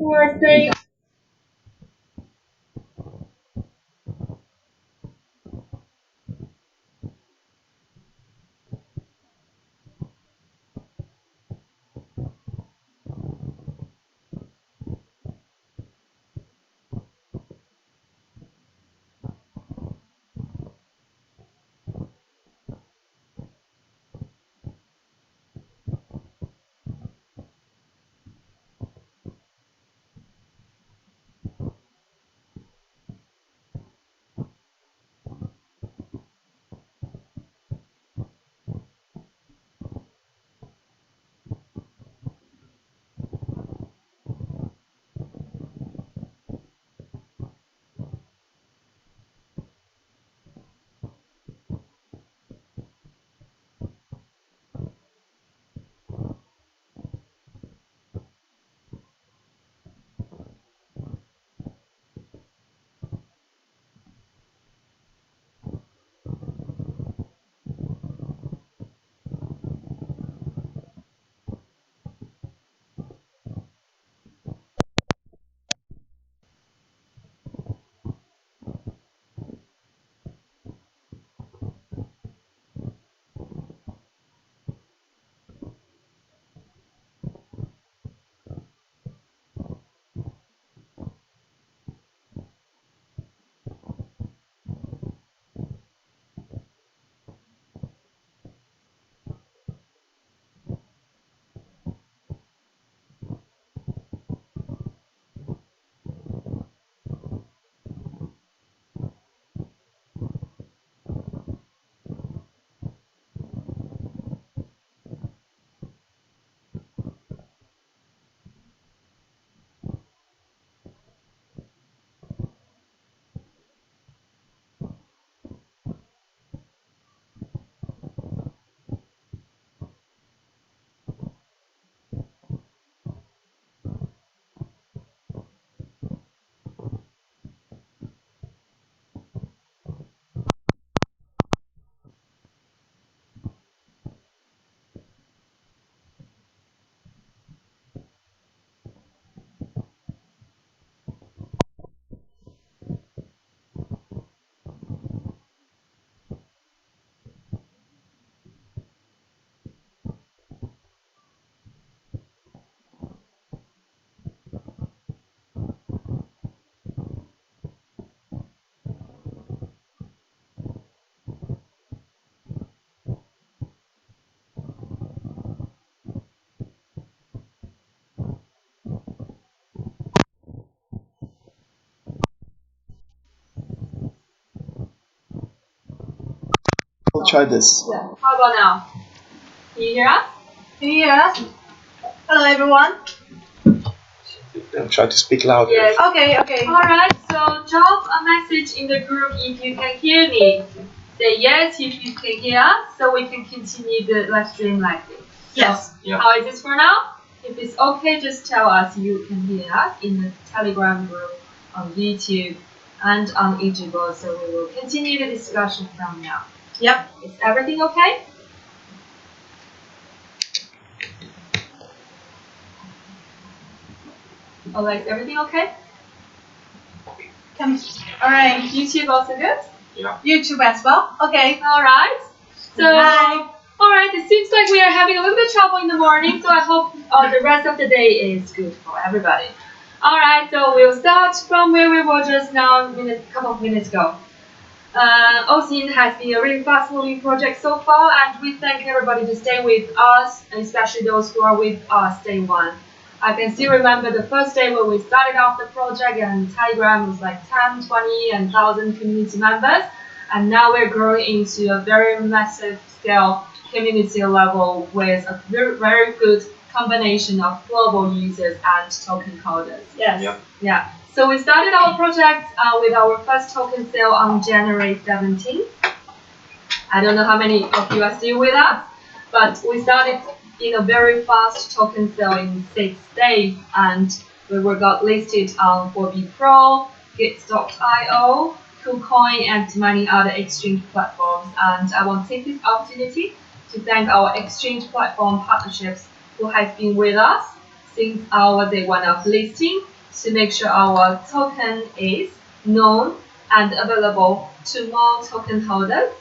for staying. We'll try this. Yeah. How about now? Can you hear us? Can you hear us? Hello, everyone. I'll try to speak louder. Yes. Okay. Alright, so drop a message in the group if you can hear me. Say yes if you can hear us, so we can continue the live stream like this. Yes. So, how is this for now? If it's okay, just tell us you can hear us in the Telegram group, on YouTube, and on Interoperability, so we will continue the discussion from now. Yep. Is everything okay? Alright, is everything okay? Alright. YouTube also good? Yeah. YouTube as well. Okay. Alright. So, Hi. alright, it seems like we are having a little bit of trouble in the morning, so I hope the rest of the day is good for everybody. Alright, so we'll start from where we were just now a couple of minutes ago. OCN has been a really fast-moving project so far, and we thank everybody to stay with us, especially those who are with us day one. I can still remember the first day when we started off the project, and Telegram was like 10, 20, and 1,000 community members, and now we're growing into a very massive scale community level with a very, very good combination of global users and token holders. Yes. Yeah. So we started our project with our first token sale on January 17th. I don't know how many of you are still with us, but we started in a very fast token sale in 6 days, and we got listed on 4B Pro, Git.io, KuCoin, and many other exchange platforms. And I want to take this opportunity to thank our exchange platform partnerships who have been with us since our day one of listing to make sure our token is known and available to more token holders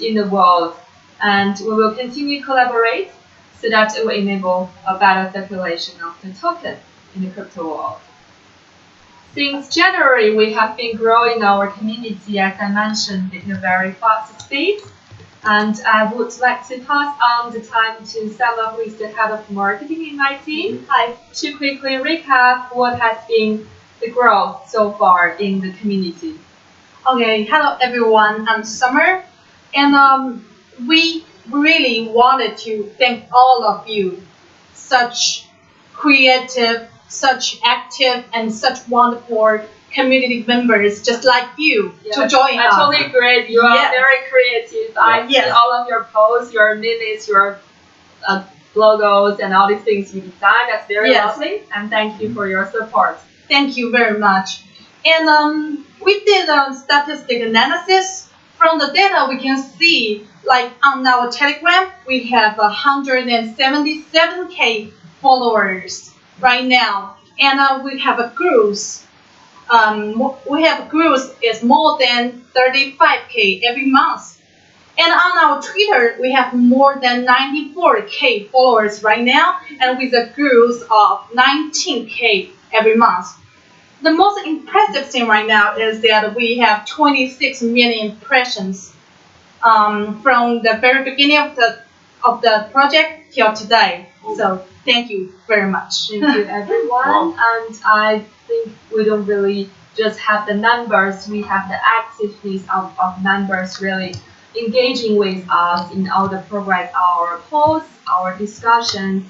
in the world. And we will continue to collaborate so that it will enable a better circulation of the token in the crypto world. Since January, we have been growing our community, as I mentioned, in a very fast speed. And I would like to pass on the time to Selma, who is the head of marketing in my team, to quickly recap what has been the growth so far in the community. Okay, hello everyone, I'm Summer, and we really wanted to thank all of you, such creative, such active, and such wonderful community members just like you to join us. I totally agree. You are very creative. I see all of your posts, your minutes, your logos, and all these things you design. That's very lovely, and thank you for your support. Thank you very much. And we did a statistic analysis. From the data, we can see, like on our Telegram, we have 177K followers right now, and we have a growth. Is more than 35K every month. And on our Twitter, we have more than 94K followers right now, and with a growth of 19K every month. The most impressive thing right now is that we have 26 million impressions from the very beginning of the project till today. So thank you very much. Thank you, everyone. And I think we don't really just have the numbers, we have the activeness of members really engaging with us in all the progress, our posts, our discussions,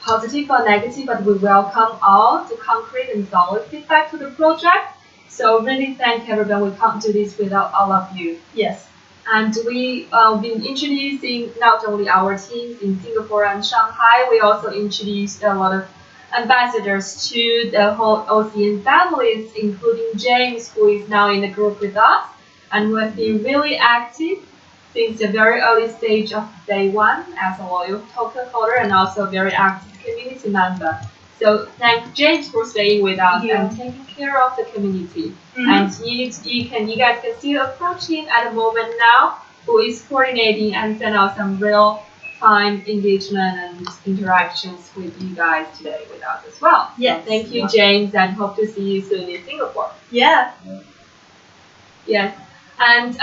positive or negative, but we welcome all the concrete and solid feedback to the project. So really thank everyone. We can't do this without all of you. Yes. And we've been introducing not only our teams in Singapore and Shanghai, we also introduced a lot of ambassadors to the whole OCN families, including James, who is now in the group with us, and who has been really active since the very early stage of day one as a loyal token holder and also a very active community member. So thank James for staying with us and taking care of the community. And you guys can still approach him at the moment now, who is coordinating and send out some real time engagement and interactions with you guys today with us as well. Yes. So thank you, James, and hope to see you soon in Singapore. Yeah. Yes. And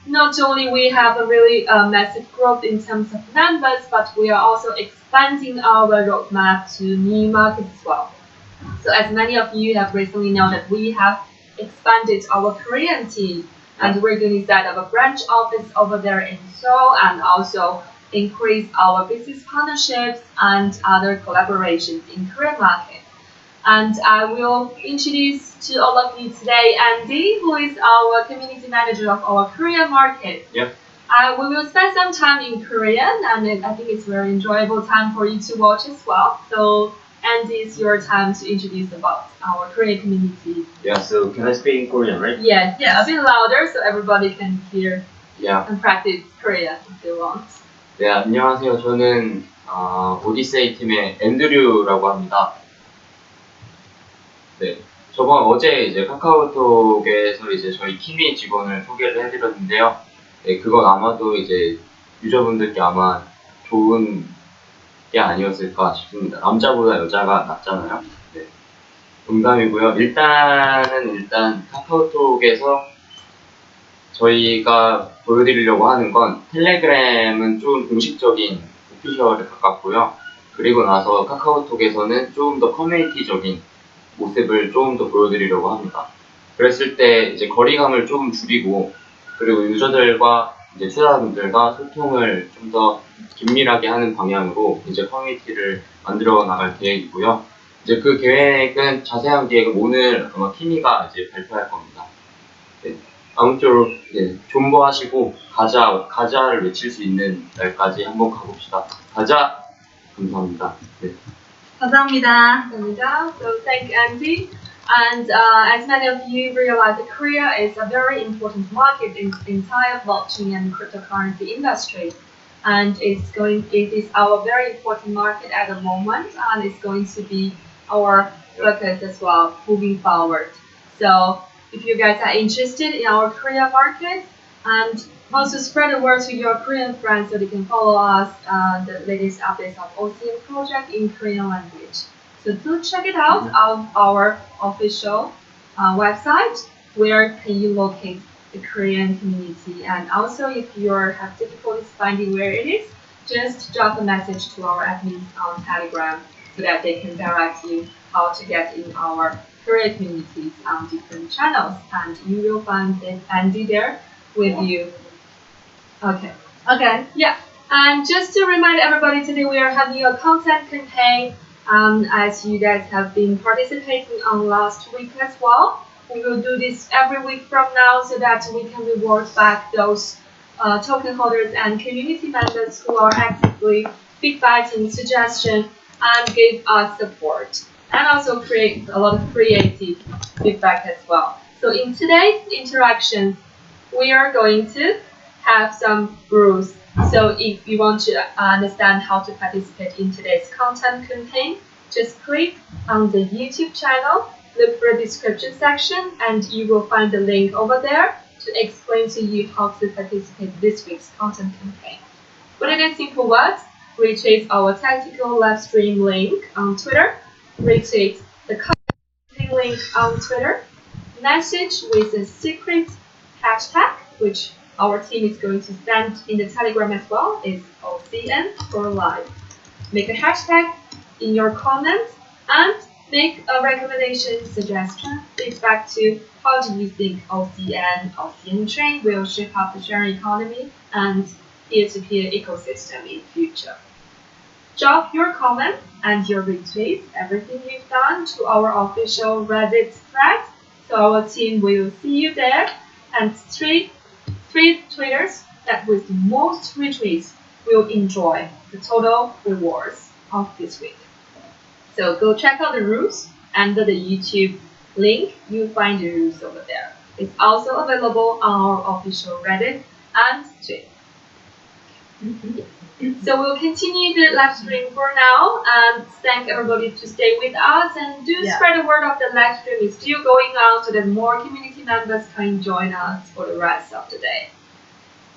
not only we have a really massive growth in terms of numbers, but we are also expanding our roadmap to new markets as well. So as many of you have recently known that we have expanded our Korean team, and we're going to set up a branch office over there in Seoul, and also increase our business partnerships and other collaborations in Korean market. And I will introduce to all of you today Andy, who is our community manager of our Korean market. Yep. We will spend some time in Korean, and I think it's a very enjoyable time for you to watch as well. So Andy, it's your time to introduce about our Korean community. Yeah, so can I speak in Korean, right? Yes, a bit louder so everybody can hear and practice Korean if they want. 네, 안녕하세요. 저는 오디세이 팀의 앤드류라고 합니다. 네, 어제 이제 카카오톡에서 이제 저희 키미 직원을 소개를 해드렸는데요. 네, 그건 아마도 이제 유저분들께 아마 좋은 게 아니었을까 싶습니다. 남자보다 여자가 낫잖아요. 네, 농담이고요. 일단 카카오톡에서 저희가 보여드리려고 하는 건 텔레그램은 좀 공식적인 오피셜에 가깝고요. 그리고 나서 카카오톡에서는 좀 더 커뮤니티적인 모습을 좀 더 보여드리려고 합니다. 그랬을 때 이제 거리감을 좀 줄이고, 그리고 유저들과 이제 투자자분들과 소통을 좀 더 긴밀하게 하는 방향으로 이제 커뮤니티를 만들어 나갈 계획이고요. 이제 그 계획은, 자세한 계획은 오늘 아마 키미가 이제 발표할 겁니다. 네. 아무쪼록 존버하시고 가자를 외칠 수 있는 날까지 한번 가봅시다. 가자! 감사합니다. 네. 감사합니다. So thank Andy. And as many of you realize, that Korea is a very important market in the entire blockchain and cryptocurrency industry. And it is our very important market at the moment, and it's going to be our focus as well moving forward. So if you guys are interested in our Korean market, and also spread the word to your Korean friends so they can follow us the latest updates of OCN project in Korean language. So do check it out on our official website where can you locate the Korean community. And also if you have difficulties finding where it is, just drop a message to our admins on Telegram so that they can direct you how to get in our Korean communities on different channels. And you will find Andy there with you. Okay. Okay. Yeah. And just to remind everybody, today we are having a content campaign. As you guys have been participating on last week as well. We will do this every week from now so that we can reward back those token holders and community members who are actively feedbacking, suggestion, and give us support. And also create a lot of creative feedback as well. So in today's interactions, we are going to have some rules. So if you want to understand how to participate in today's content campaign, just click on the YouTube channel, look for the description section, and you will find the link over there to explain to you how to participate in this week's content campaign. Put it in simple words, retweet our tactical live stream link on Twitter, retweet the content link on Twitter, message with a secret hashtag, which our team is going to send in the Telegram as well, is OCN for live. Make a hashtag in your comments and make a recommendation, suggestion, feedback to how do you think OCN Chain will shape up the sharing economy and peer-to-peer ecosystem in future. Drop your comment and your retweet, everything you've done, to our official Reddit thread, so our team will see you there, and three tweeters that with the most retweets will enjoy the total rewards of this week. So go check out the rules under the YouTube link. You'll find the rules over there. It's also available on our official Reddit and Twitter. So we'll continue the live stream for now, and thank everybody to stay with us, and do spread the word of the live stream is still going on so that more community members can join us for the rest of the day.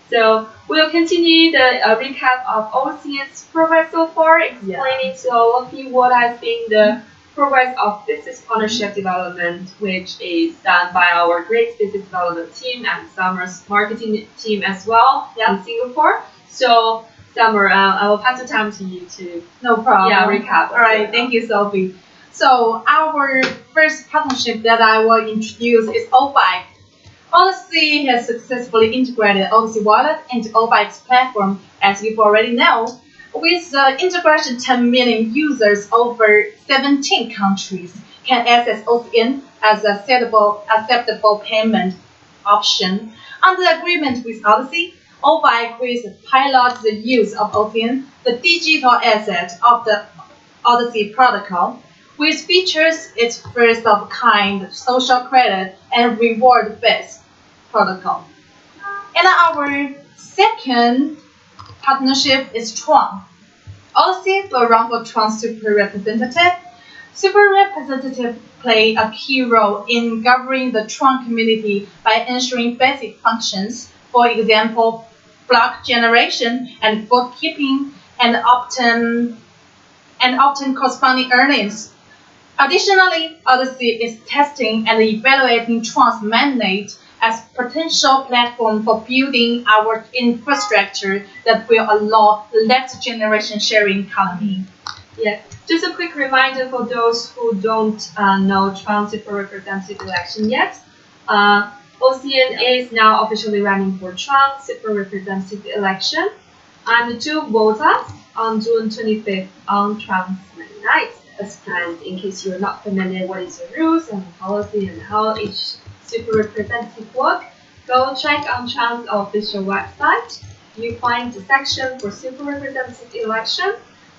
So we'll continue the recap of OCN's progress so far, explaining to all of you what has been the progress of business partnership development, which is done by our great business development team and Summer's marketing team as well in Singapore. So Summer, I will pass the time to you to recap. All right, thank you, Sophie. So our first partnership that I will introduce is O-Bike. Odyssey has successfully integrated Odyssey Wallet into O-Bike's platform, as you already know. With the integration, 10 million users over 17 countries can access OCN as a acceptable payment option. Under the agreement with Odyssey, O-Bike will pilot the use of OCN, the digital asset of the Odyssey protocol, which features its first-of-kind social credit and reward-based protocol. And our second partnership is Tron. Odyssey will run for Tron Super Representative. Super Representative play a key role in governing the Tron community by ensuring basic functions, for example, block generation and bookkeeping, and obtain corresponding earnings. Additionally, Odyssey is testing and evaluating Tron's mandate as potential platform for building our infrastructure that will allow next generation sharing economy. Yeah, just a quick reminder for those who don't know Tron Super Representative election yet. OCN is now officially running for Tron Super Representative election, and to vote us on June 25th on Tron's night. And in case you're not familiar what is the rules and policy and how each super representative work, go check on Tron's official website. You find the section for super representative election.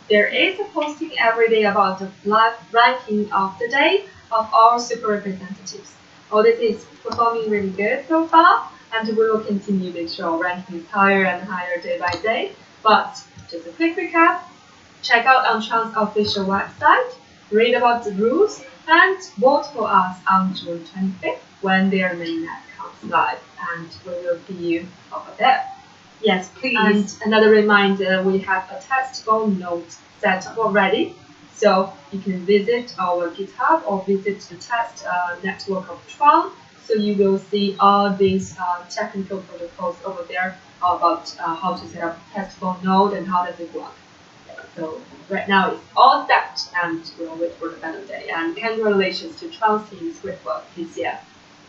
There is a posting every day about the live ranking of the day of our super representatives. Odyssey is performing really good so far, and we will continue to show rankings higher and higher day by day. But just a quick recap, check out on Tron's official website. read about the rules, and vote for us on June 25th when their mainnet comes live, and we will see you over there. Yes, please. And another reminder, we have a testable note set up already, so you can visit our GitHub or visit the test network of Tron. So you will see all these technical protocols over there about how to set up a testable node and how does it work. So right now it's all set, and we'll wait for the better day. And congratulations to Tron's team's great work this year.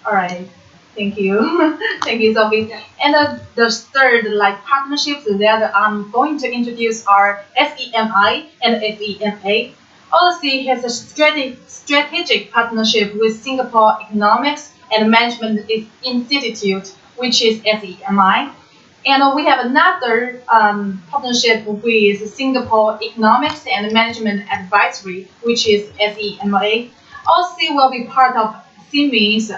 All right. Thank you. Thank you, Sophie. And the third partnerships that I'm going to introduce are SEMI and SEMA. Odyssey has a strategic partnership with Singapore Economics and Management Institute, which is SEMI. And we have another partnership with Singapore Economics and Management Advisory, which is SEMA. Odyssey will be part of CIMI's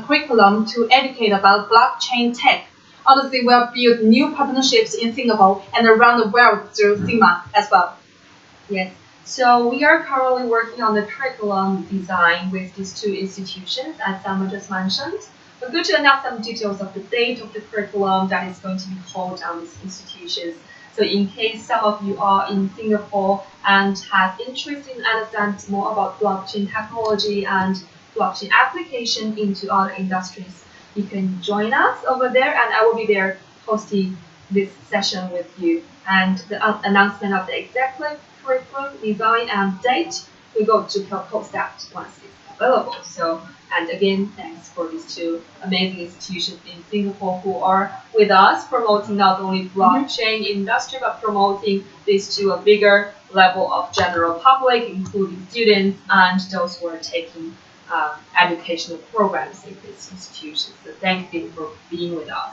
curriculum to educate about blockchain tech. Odyssey will build new partnerships in Singapore and around the world through SIMA as well. Yes. So we are currently working on the curriculum design with these two institutions, as Sama just mentioned. We're going to announce some details of the date of the curriculum that is going to be held on these institutions. So in case some of you are in Singapore and have interest in understanding more about blockchain technology and blockchain application into other industries, you can join us over there, and I will be there hosting this session with you. And the announcement of the exact curriculum design and date, we're going to post that once it's available. So, and again, thanks for these two amazing institutions in Singapore who are with us, promoting not only blockchain industry, but promoting this to a bigger level of general public, including students and those who are taking educational programs in these institutions. So thank you for being with us.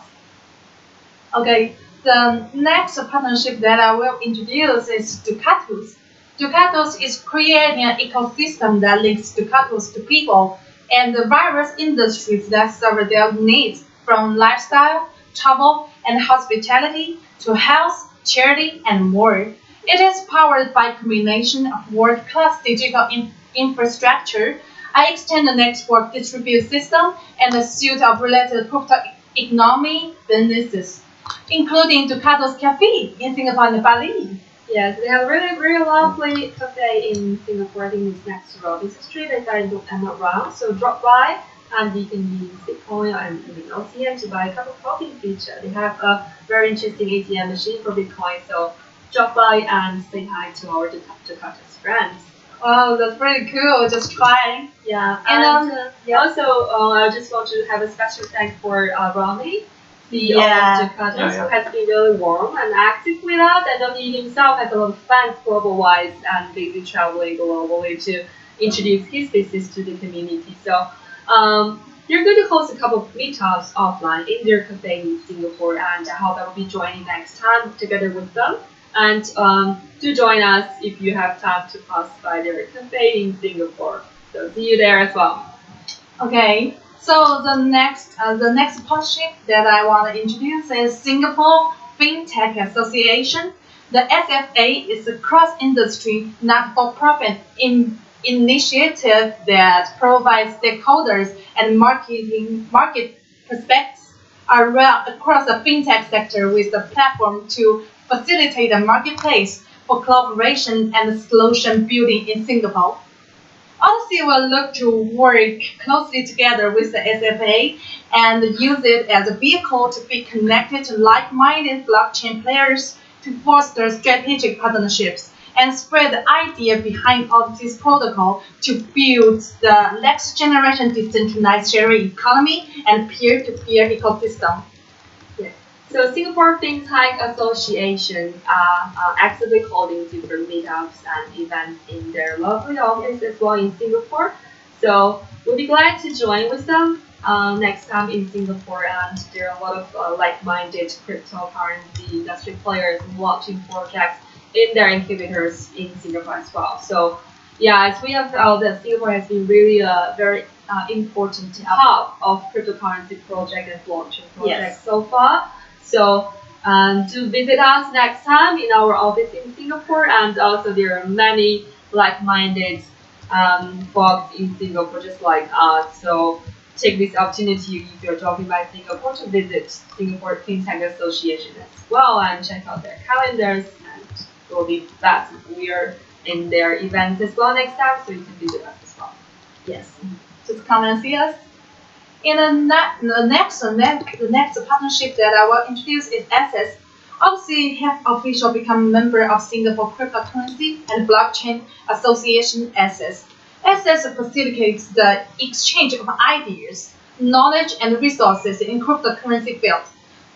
Okay, the next partnership that I will introduce is Ducatus. Ducatus is creating an ecosystem that links Ducatus to people and the various industries that serve their needs, from lifestyle, travel, and hospitality to health, charity, and more. It is powered by a combination of world-class digital infrastructure, an extended network distributed system, and a suite of related crypto economy businesses, including Ducatus Cafe in Singapore and Bali. Yes, we have a really, really lovely cafe in Singapore. I think it's next to Robinson Street. If I'm not wrong, so drop by and you can use Bitcoin and OCN to buy a cup of coffee in future. They have a very interesting ATM machine for Bitcoin, so drop by and say hi to our Ducatus friends. Wow, that's pretty cool. Just try. Yeah, And also I just want to have a special thank for Ronnie, CEO of Ducatus, who has been really warm and active with us. I know he himself has a lot of fans global-wise and busy traveling globally to introduce his business to the community. So they're going to host a couple of meetups offline in their cafe in Singapore, and I hope I will be joining next time together with them. And do join us if you have time to pass by their cafe in Singapore. So see you there as well. Okay. So the next partnership that I want to introduce is Singapore FinTech Association. The SFA is a cross-industry, not-for-profit initiative that provides stakeholders and market prospects across the fintech sector with a platform to facilitate a marketplace for collaboration and solution building in Singapore. Odyssey will look to work closely together with the SFA and use it as a vehicle to be connected to like-minded blockchain players to foster strategic partnerships and spread the idea behind Odyssey's protocol to build the next generation decentralized sharing economy and peer-to-peer ecosystem. So Singapore FinTech Association are actively holding different meetups and events in their lovely office as well in Singapore. So we'll be glad to join with them next time in Singapore. And there are a lot of like-minded cryptocurrency industry players and blockchain projects in their incubators in Singapore as well. So yeah, as we have found that Singapore has been really a very important hub of cryptocurrency project and blockchain projects so far. So do visit us next time in our office in Singapore, and also there are many like-minded folks in Singapore just like us. So take this opportunity if you're dropping by Singapore to visit Singapore FinTech Association as well and check out their calendars, and it will be fast. We're in their events as well next time, so you can visit us as well. Yes. Just come and see us. In the next partnership that I will introduce is Access. Odyssey has officially become a member of Singapore Cryptocurrency and Blockchain Association Access. Access facilitates the exchange of ideas, knowledge, and resources in cryptocurrency field.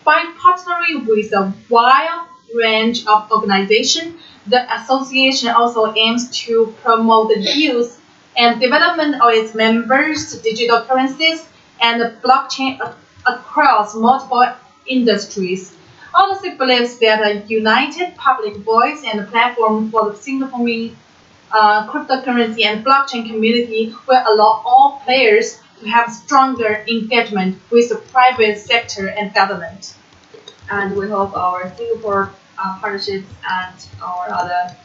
By partnering with a wide range of organizations, the association also aims to promote the use and development of its members' digital currencies and blockchain across multiple industries. Odyssey believes that a united public voice and platform for the Singaporean cryptocurrency and blockchain community will allow all players to have stronger engagement with the private sector and government. And we hope our Singapore partnerships and our other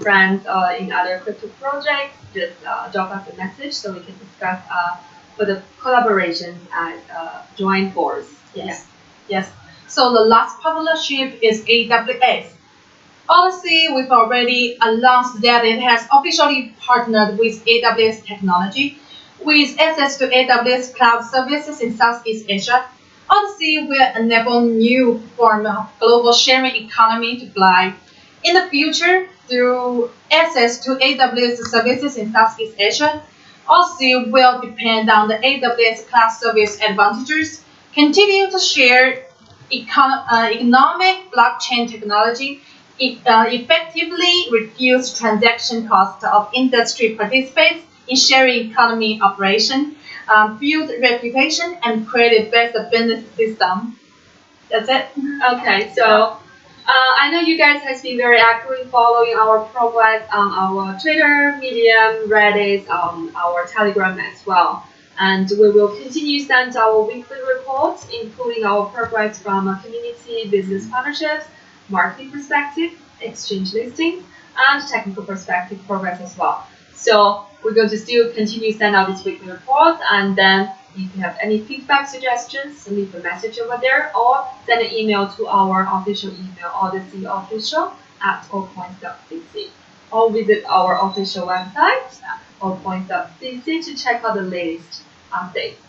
friends in other crypto projects just drop us a message so we can discuss for the collaboration as joint force. Yes. Yes. So the last partnership is AWS. Odyssey, we've already announced that it has officially partnered with AWS Technology. With access to AWS cloud services in Southeast Asia, Odyssey will enable new form of global sharing economy to fly. In the future, through access to AWS services in Southeast Asia, Odyssey will depend on the AWS cloud service advantages, continue to share economic blockchain technology, effectively reduce transaction costs of industry participants in sharing economy operation, build reputation, and create a better business system. That's it. Okay, so I know you guys has been very actively following our progress on our Twitter, Medium, Reddit, our Telegram as well. And we will continue to send our weekly reports, including our progress from a community, business partnerships, marketing perspective, exchange listing, and technical perspective progress as well. So we're going to still continue to send out these weekly reports, and then if you have any feedback, suggestions, leave a message over there or send an email to our official email, odysseyofficial@allpoints.cc, or visit our official website, allpoints.cc, to check out the latest updates.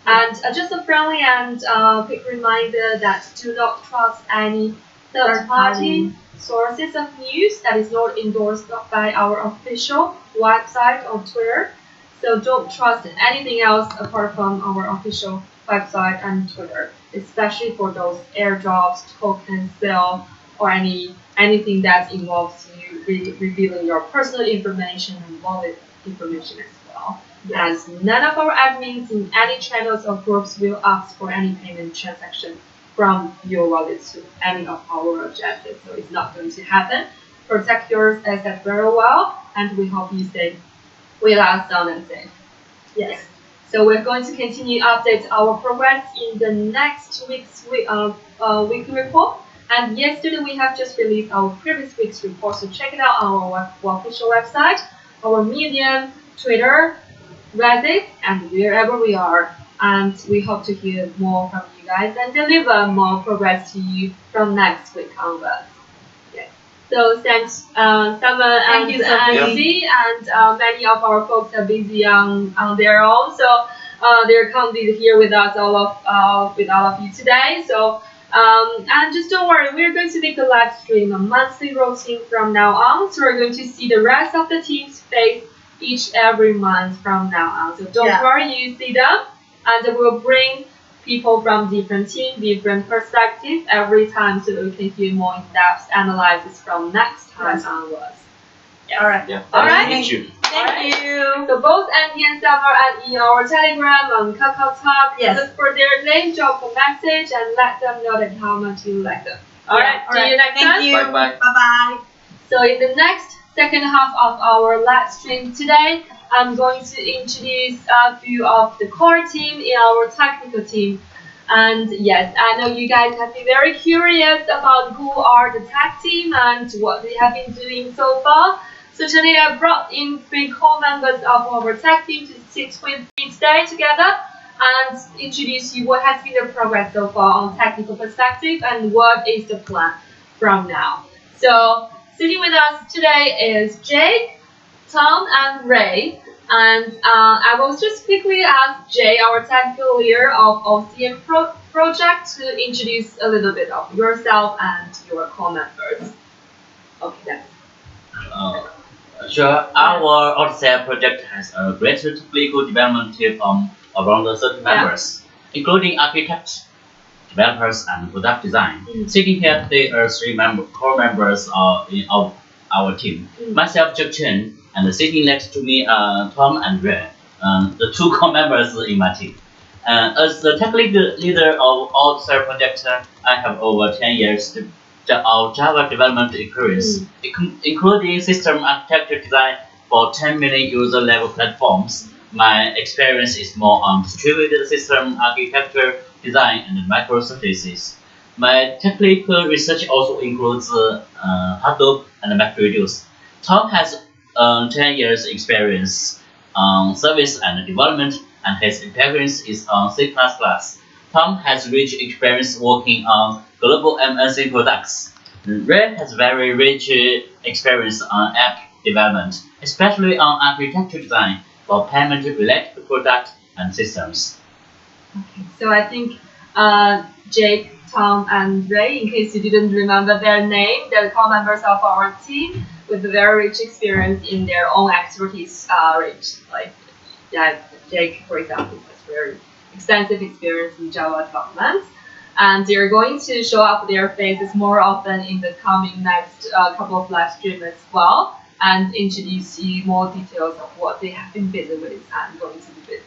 And just a friendly and quick reminder that do not trust any third-party sources of news that is not endorsed by our official website or Twitter. So don't trust anything else apart from our official website and Twitter, especially for those airdrops, token sale, or anything that involves you revealing your personal information and wallet information as well. Yes. And none of our admins in any channels or groups will ask for any payment transaction from your wallet to any of our objectives. So it's not going to happen. Protect your assets very well, and we hope you stay with us sound and safe. Yes. So we're going to continue to update our progress in the next week's weekly report. And yesterday we have just released our previous week's report, so check it out on our official website, our Medium, Twitter, Reddit, and wherever we are. And we hope to hear more from you guys and deliver more progress to you from next week onwards. Yes. So thanks, Summer and Andy, and many of our folks are busy on their own, so they can't be here with us all of you today. So and just don't worry, we're going to make a live stream, a monthly routine from now on. So we're going to see the rest of the team's face every month from now on. So don't worry, you see them, and we'll bring people from different teams, different perspectives every time, so that we can hear more in-depth analysis from next time onwards. All right. Yeah. All right. Thank you. Thank you. So both Andy and Summer are in our Telegram and Kakao Talk. Look for their name, drop a message, and let them know that how much you like them. All right. See you next time. Thank you. Bye-bye. Bye-bye. So in the next second half of our live stream today, I'm going to introduce a few of the core team in our technical team. And yes, I know you guys have been very curious about who are the tech team and what they have been doing so far. So today I brought in 3 core members of our tech team to sit with me today together and introduce you what has been the progress so far on technical perspective and what is the plan from now. So sitting with us today is Jake, Tom, and Ray. And I will just quickly ask Jay, our technical leader of OCN project, to introduce a little bit of yourself and your core members. Okay, that's Sure. Our Odyssey project has a great technical development team of around 30 members, including architects, developers, and product design. Sitting here today are 3 core members of our team. Myself, Jack Chen, and sitting next to me are Tom and Ray, the 2 core members in my team. As the technical leader of Odyssey project, I have over 10 years of Java development experience, including system architecture design for 10 million user level platforms. My experience is more on distributed system architecture design and microservices. My technical research also includes Hadoop and MapReduce. Tom has 10 years experience on service and development, and his experience is on C++. Tom has rich experience working on global MNC products. Ray has very rich experience on app development, especially on architecture design for payment-related products and systems. Okay, so I think Jake, Tom, and Ray, in case you didn't remember their name, they're core members of our team with very rich experience in their own expertise. Like Jake, for example, has very extensive experience in Java development, and they're going to show up their faces more often in the coming next couple of live streams as well, and introduce you more details of what they have been busy with and going to be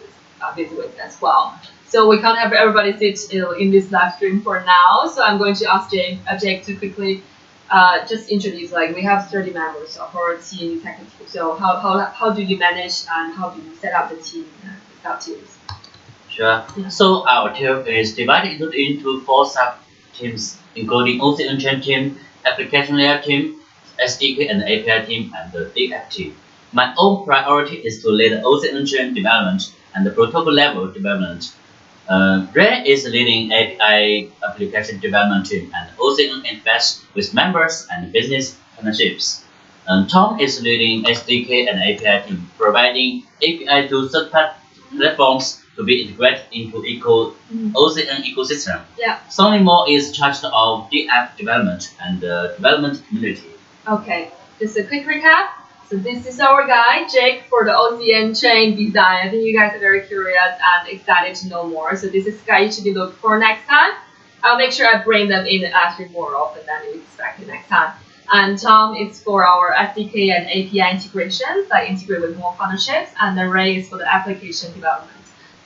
busy with as well. So we can't have everybody sit in this live stream for now. So I'm going to ask Jake to quickly just introduce. Like, we have 30 members of our team technically. So how do you manage and how do you set up the team without teams? Sure. So our team is divided into 4 sub-teams, including OCN chain team, application layer team, SDK and API team, and the DF team. My own priority is to lead OCN chain development and the protocol level development. Ray is leading API application development team and OCN interface with members and business partnerships. Tom is leading SDK and API team, providing API to third-party platforms to be integrated into OCN ecosystem. Sonny Moore is charged of DF development and the development community. Okay, just a quick recap. So this is our guy, Jake, for the OCN chain design. I think you guys are very curious and excited to know more. So this is the guy you should be looking for next time. I'll make sure I bring them in actually more often than you expected next time. And Tom is for our SDK and API integrations that integrate with more partnerships. And then Ray is for the application development.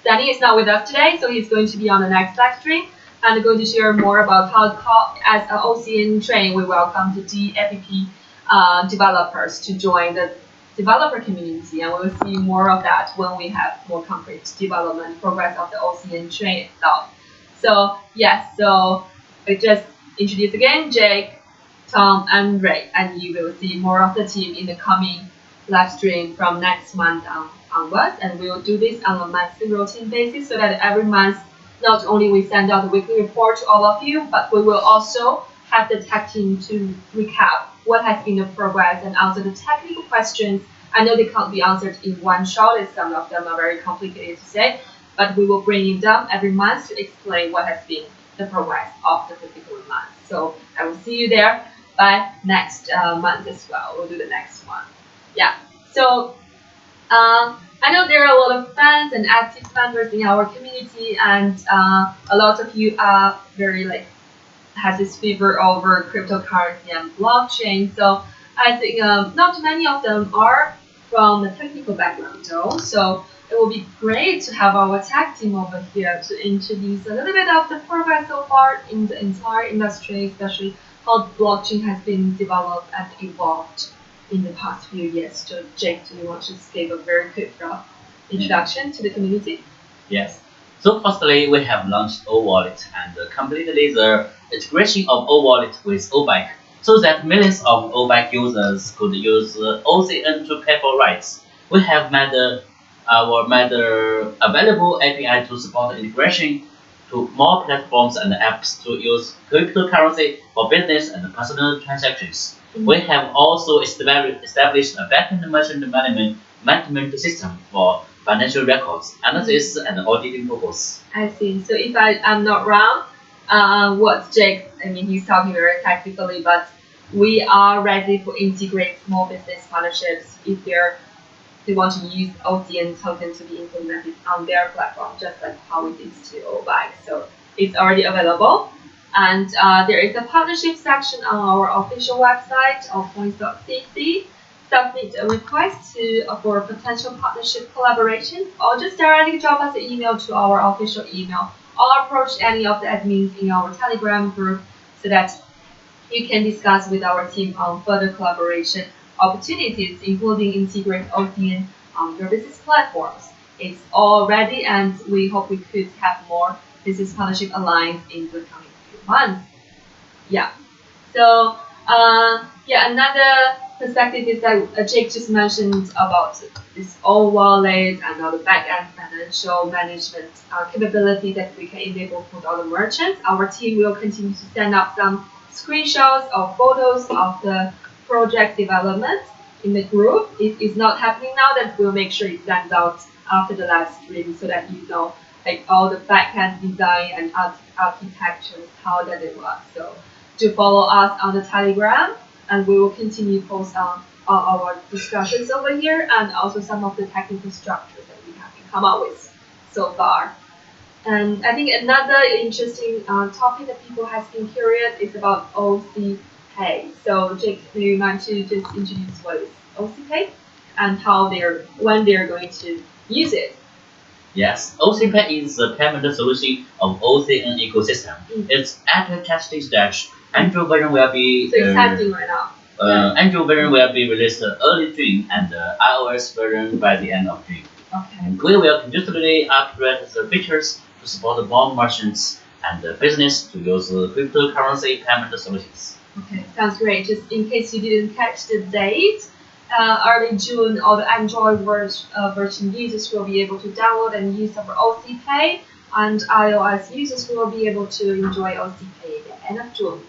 Danny is not with us today, so he's going to be on the next live stream and going to share more about how, as an OCN train, we welcome the DAPP developers to join the developer community, and we will see more of that when we have more concrete development progress of the OCN train itself. So yes, so I just introduce again Jake, Tom, and Ray, and you will see more of the team in the coming live stream from next month onwards, and we will do this on a monthly routine basis so that every month not only we send out a weekly report to all of you, but we will also have the tech team to recap what has been the progress and answer the technical questions. I know they can't be answered in one shot, as some of them are very complicated to say, but we will bring in them every month to explain what has been the progress of the particular month. So I will see you there by next month as well. We'll do the next one. Yeah. So I know there are a lot of fans and active members in our community, and a lot of you are very has this fever over cryptocurrency and blockchain. So I think not many of them are from the technical background though. So it will be great to have our tech team over here to introduce a little bit of the progress so far in the entire industry, especially how blockchain has been developed and evolved in the past few years. So Jake, do you want to just give a very quick introduction to the community? Yes. So firstly, we have launched O-Wallet and completed the integration of O-Wallet with O-Bike. so that millions of OBAC users could use OCN to pay for rights. We have made available API to support integration to more platforms and apps to use cryptocurrency for business and personal transactions. We have also established a backend merchant management system for financial records, analysis, and auditing purposes. I see. So if I'm not wrong, what Jake, I mean, he's talking very technically, but we are ready to integrate small business partnerships if they want to use OCN token to be implemented on their platform, just like how we did to OBAC. So it's already available. And there is a partnership section on our official website of points.cc. Submit a request for potential partnership collaboration, or just directly drop us an email to our official email, or approach any of the admins in our Telegram group so that you can discuss with our team on further collaboration opportunities, including integrate OCN on your business platforms. It's all ready, and we hope we could have more business partnership aligned in the coming few months. Yeah. So another perspective is that Jake just mentioned about this all wallet and all the back-end financial management capability that we can enable for all the merchants. Our team will continue to send out some screenshots or photos of the project development in the group. If it's not happening now, then we'll make sure it sends out after the live stream so that you know like all the back-end design and architectures, how does it work. So do follow us on the Telegram, and we will continue to post on our discussions over here and also some of the technical structures that we have come up with so far. And I think another interesting topic that people have been curious is about OC Pay. So Jake, do you mind to just introduce what is OC Pay and when they're going to use it? Yes, OCPay is the payment solution of OCN ecosystem. It's at the testing stage. Android version will be So it's testing right now. Android version will be released early June, and iOS version by the end of June. Okay. And we will continuously upgrade the features to support more merchants and business to use cryptocurrency payment solutions. Okay, sounds great. Just in case you didn't catch the date, early June, all the Android version users will be able to download and use our OC Pay, and iOS users will be able to enjoy OC Pay at the end of June.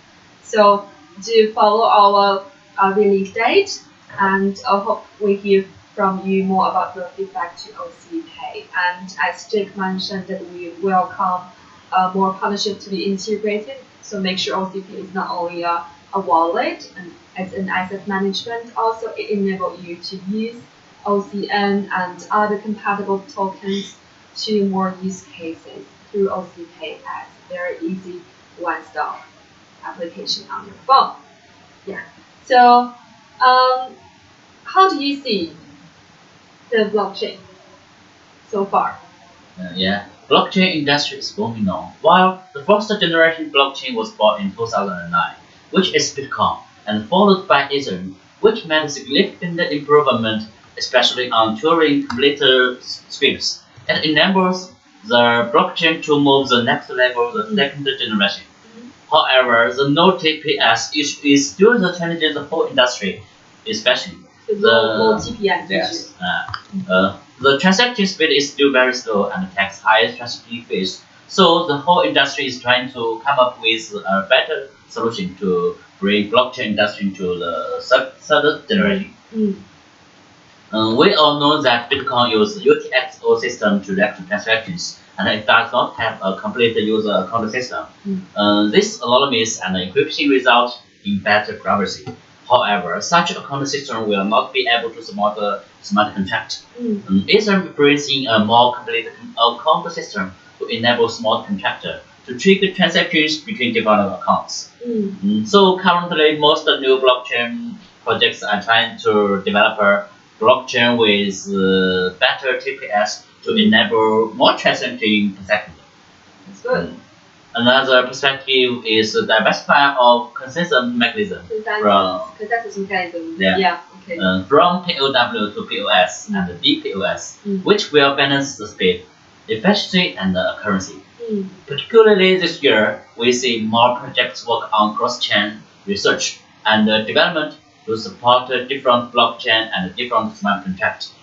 So do follow our release date, and I hope we hear from you more about the feedback to OC Pay. And as Jake mentioned, that we welcome more partnership to be integrated. So make sure OC Pay is not only a wallet and as an asset management, also it enables you to use OCN and other compatible tokens to more use cases through OC Pay as very easy one-stop application on your phone. Yeah. So how do you see the blockchain so far? Blockchain industry is booming on. While the first generation blockchain was born in 2009, which is Bitcoin, and followed by Ethereum, which made significant improvement, especially on Turing complete scripts. It enables the blockchain to move the next level, the second generation. However, the no TPS issue is still the challenge the whole industry, especially low TPS yes. The transaction speed is still very slow and takes high transaction fees. So the whole industry is trying to come up with a better solution to bring blockchain industry to the third generation. We all know that Bitcoin uses UTXO system to record transactions, and it does not have a complete user account system. This anonymous and encryption result in better privacy. However, such account system will not be able to support a smart contract. Ethereum brings in a more complete account system to enable smart contractor to trigger transactions between different accounts. So currently, most new blockchain projects are trying to develop a blockchain with better TPS to enable more transactions per second. That's good. Another perspective is the diversify of consensus mechanism Consensus mechanism. Yeah. Okay. From POW to POS and DPoS, which will balance the speed, efficiency, and accuracy. Particularly this year, we see more projects work on cross-chain research and development to support different blockchain and different smart contracts.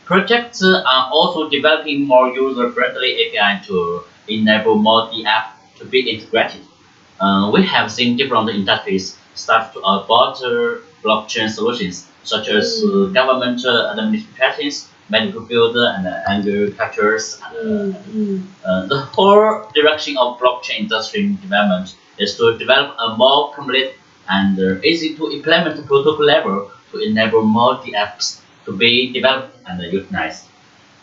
Projects are also developing more user-friendly API to enable more DApp to be integrated. We have seen different industries start to adopt blockchain solutions, such as government administrations, medical field, and agricultures. The whole direction of blockchain industry development is to develop a more complete and easy to implement protocol level to enable more apps to be developed and utilized.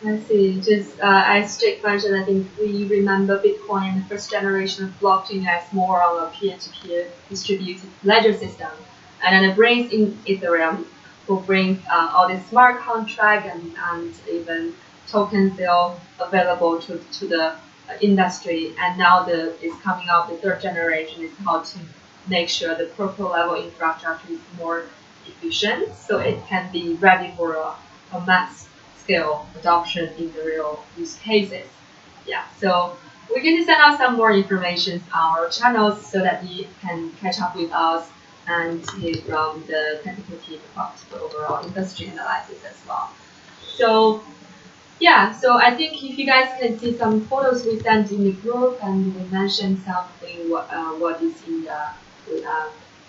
I see. Just as Jake mentioned, I think we remember Bitcoin, the first generation of blockchain, as more on a peer-to-peer distributed ledger system, and then it brings in Ethereum, who brings all the smart contract and even token sale available to the industry. And now is coming out the third generation is how to make sure the protocol level infrastructure is more efficient, so it can be ready for a mass scale adoption in the real use cases. Yeah, so we're going to send out some more information on our channels so that you can catch up with us and hear from the technical team about the overall industry analysis as well. So yeah, so I think if you guys can see some photos we sent in the group, and we mentioned something what is in the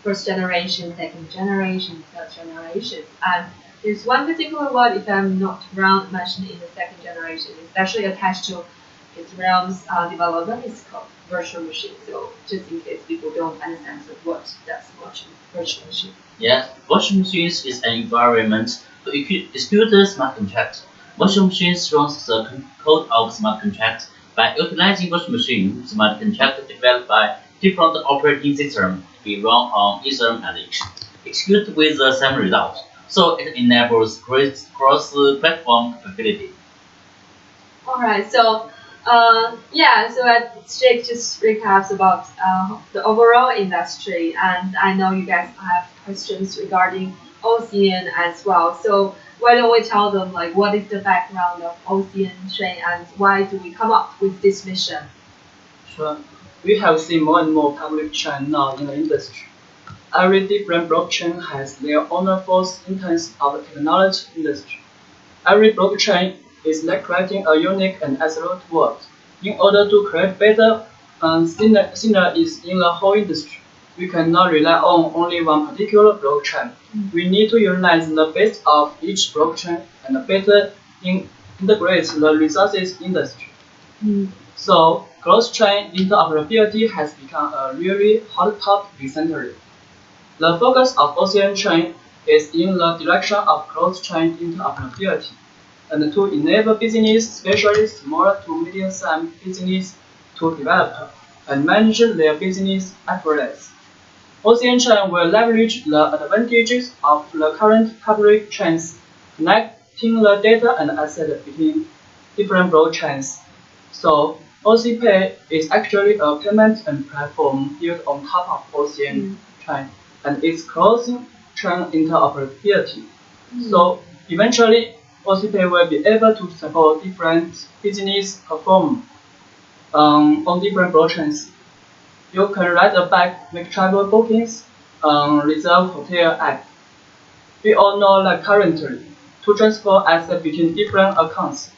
first generation, second generation, third generation, and there's one particular word, if I'm not wrong, mentioned in the second generation, especially attached to Ethereum's development, is called virtual machine. So just in case people don't understand what that's virtual machine. Yes, virtual machines is an environment to execute the smart contract. Virtual machines runs the code of smart contract. By utilizing virtual machine, smart contract developed by different operating systems be run on Ethereum and execute with the same result. So it enables cross-platform capability. All right. So yeah. So Jake just recaps about the overall industry, and I know you guys have questions regarding OCN as well. So why don't we tell them like what is the background of OCN chain and why do we come up with this mission? Sure. We have seen more and more public chain now in the industry. Every different blockchain has their own force in terms of the technology industry. Every blockchain is like creating a unique and absolute world. In order to create better synergies in the whole industry, we cannot rely on only one particular blockchain. We need to utilize the best of each blockchain and better integrate the resources industry. So, cross-chain interoperability has become a really hot topic recently. The focus of OCN chain is in the direction of cross-chain interoperability and to enable business, especially small to medium-sized business, to develop and manage their business effortlessly. OCN chain will leverage the advantages of the current public chains, connecting the data and asset between different blockchains. So, OCPay is actually a payment and platform built on top of OCN chain and its cross-chain interoperability. So, eventually, OCPay will be able to support different business perform on different blockchains. You can ride a bike, make travel bookings, reserve hotel app. We all know that currently, to transfer assets between different accounts,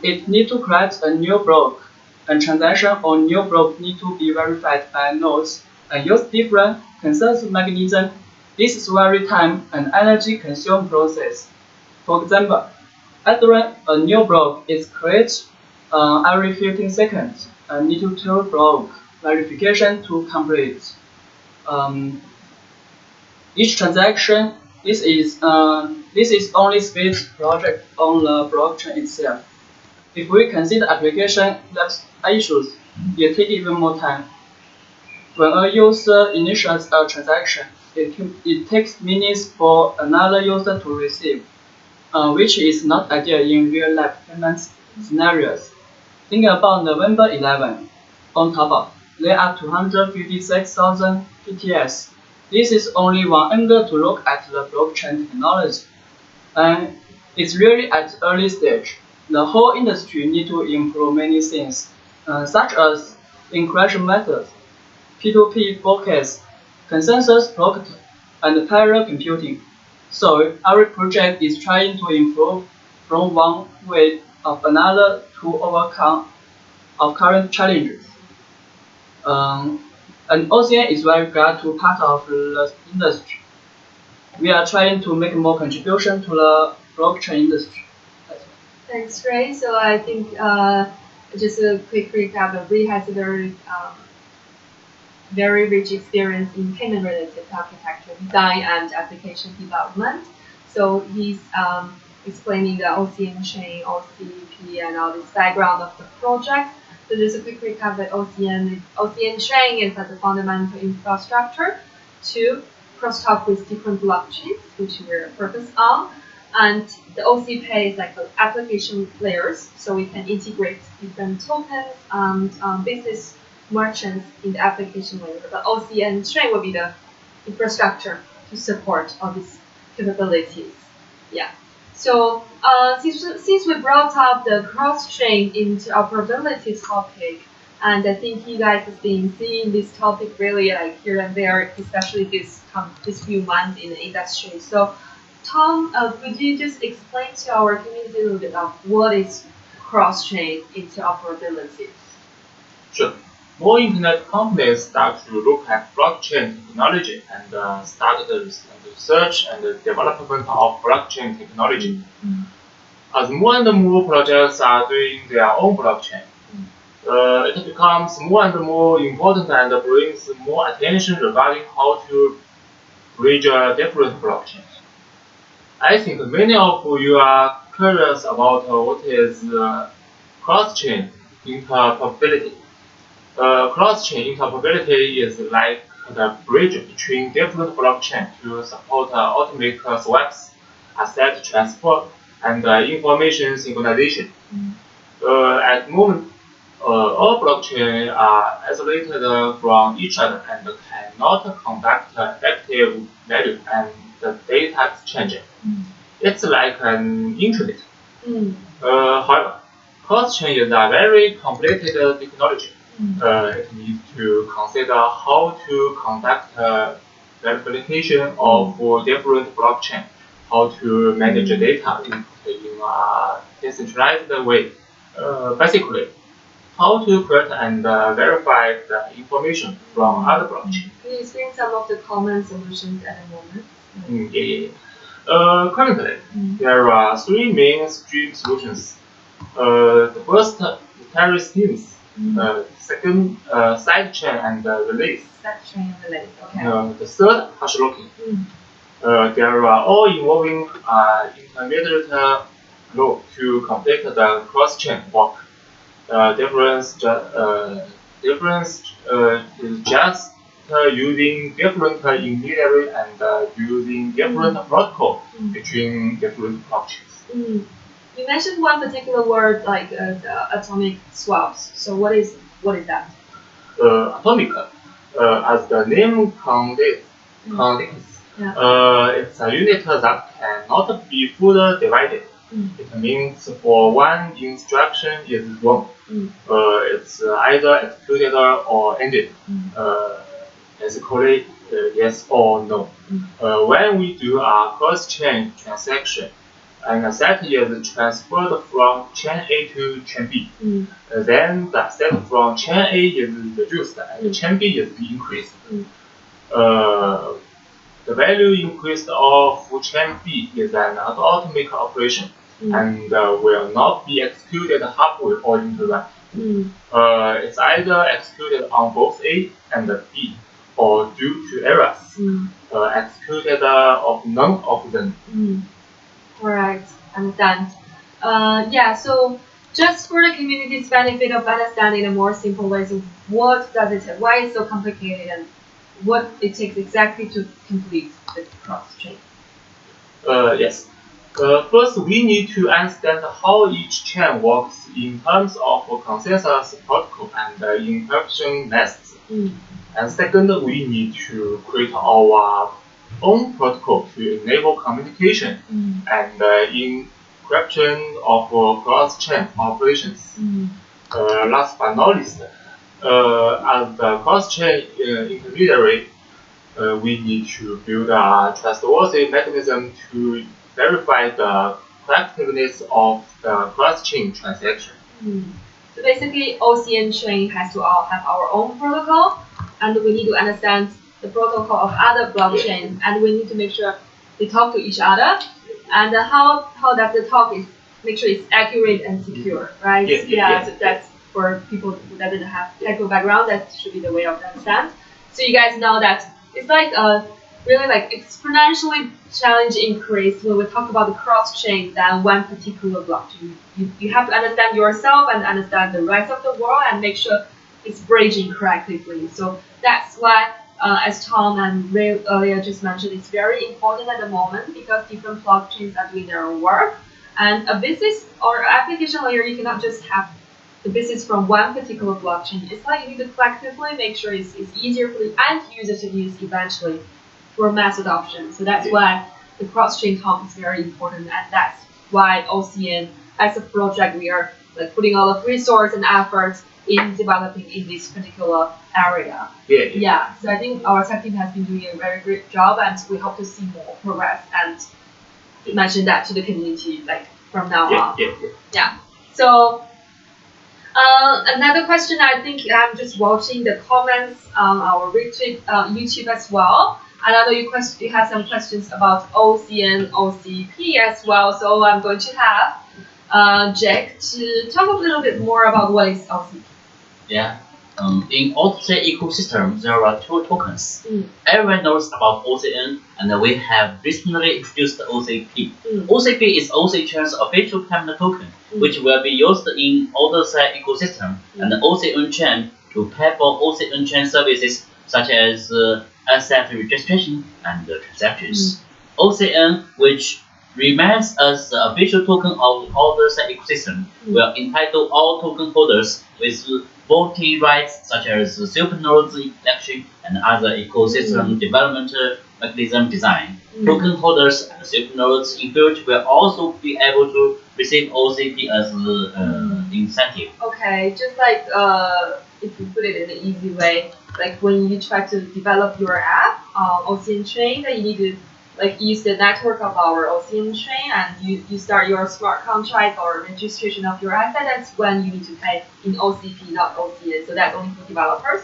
it needs to create a new block, and transaction on new block need to be verified by nodes and use different consensus mechanism. This is very time and energy consuming process. For example, Ethereum, a new block is created every 15 seconds and need to 2 block verification to complete. Each transaction, this is only speed project on the blockchain itself. If we consider application that issues, it takes even more time. When a user initiates a transaction, it takes minutes for another user to receive, which is not ideal in real-life payment scenarios. Think about November 11. On top of, there are 256,000 PTS. This is only one angle to look at the blockchain technology, and it's really at the early stage. The whole industry needs to improve many things, such as encryption methods, P2P focus, consensus blocked, and parallel computing. So our project is trying to improve from one way of another to overcome our current challenges. And OCN is very glad to part of the industry. We are trying to make more contribution to the blockchain industry. Thanks, Ray. So I think just a quick recap. Ray has a very rich experience in payment-related architecture design and application development. So he's explaining the OCN chain, OCP, and all this background of the project. So just a quick recap that OCN chain is the fundamental infrastructure to crosstalk with different blockchains, which we're focused on. And the OCP is like the application layers, so we can integrate different tokens and business merchants in the application layer. The OCN chain will be the infrastructure to support all these capabilities. Yeah. So since we brought up the cross-chain interoperability topic, and I think you guys have been seeing this topic really like here and there, especially this few months in the industry. So Tom, could you just explain to our community a little bit of what is cross-chain interoperability? Sure. More internet companies start to look at blockchain technology and start the research and the development of blockchain technology. As more and more projects are doing their own blockchain, it becomes more and more important and brings more attention regarding how to bridge different blockchains. I think many of you are curious about what is cross-chain interoperability. Cross-chain interoperability is like the bridge between different blockchains to support automatic swaps, asset transfer, and information synchronization. At the moment, all blockchains are isolated from each other and cannot conduct effective value and data exchange. It's like an internet. However, cross-chain is a very complicated technology. It needs to consider how to conduct verification of different blockchains, how to manage data in a decentralized way. Basically, how to create and verify the information from other blockchains. Can you explain some of the common solutions at the moment? Currently, there are three mainstream solutions. The first, carry schemes. Second, sidechain and release. Sidechain and release, okay. The third, hash locking. They are all involving intermediate law to complete the cross-chain work. Difference is just using different intermediary and using different protocol between different blockchains. You mentioned one particular word like the atomic swaps. So what is that? Atomic, as the name contains, it's a unit that cannot be further divided. It means for one instruction is wrong, it's either executed or ended. Basically, yes or no. When we do a cross-chain transaction, and asset is transferred from chain A to chain B, then the asset from chain A is reduced and chain B is increased. The value increased of chain B is an atomic operation and will not be executed halfway or into that. It's either executed on both A and B, or due to errors, executed of none of them. Right, understand. So just for the community's benefit of understanding the more simple ways of what does it take, why it's so complicated, and what it takes exactly to complete the cross-chain. Yes. First, we need to understand how each chain works in terms of consensus protocol and encryption methods. And second, we need to create our own protocol to enable communication and encryption of cross-chain operations. Last but not least, as the cross-chain intermediary, we need to build a trustworthy mechanism to verify the correctness of the cross-chain transaction. So basically, OCN chain has to all have our own protocol, and we need to understand the protocol of other blockchains, and we need to make sure they talk to each other, and how does the talk is make sure it's accurate and secure, right? So that's for people who doesn't have technical background. That should be the way of understand. So you guys know that it's like a really like exponentially challenge increase when we talk about the cross chain than one particular blockchain. You have to understand yourself and understand the rest of the world and make sure it's bridging correctly. So that's why, as Tom and Ray earlier just mentioned, it's very important at the moment because different blockchains are doing their own work. And a business or application layer, you cannot just have the business from one particular blockchain. It's like you need to collectively make sure it's easier for the end user to use eventually for mass adoption. So that's why the cross-chain talk is very important, and that's why OCN, as a project, we are like putting all of resource and efforts in developing in this particular area. So I think our tech team has been doing a very great job, and we hope to see more progress and mention that to the community like from now on. So another question, I think I'm just watching the comments on our retweet YouTube as well. And I know you have some questions about OCN, OCP as well. So I'm going to have Jack to talk a little bit more about what is OCP. Yeah. In Odyssey ecosystem, there are two tokens. Everyone knows about OCN, and we have recently introduced the OCP. OCP is OCN's official payment token, which will be used in Odyssey ecosystem and the OCN chain to pay for OCN chain services such as asset registration and transactions. OCN, which remains as the official token of Odyssey ecosystem, will entitle all token holders with voting rights such as supernodes election and other ecosystem development mechanism design. Token holders and supernodes in future will also be able to receive OCP as incentive. Okay, just like if you put it in an easy way, like when you try to develop your app on OCN chain, then you need to like use the network of our OCN chain, and you start your smart contract or registration of your asset. That's when you need to pay in OCP, not OCN. So that's only for developers.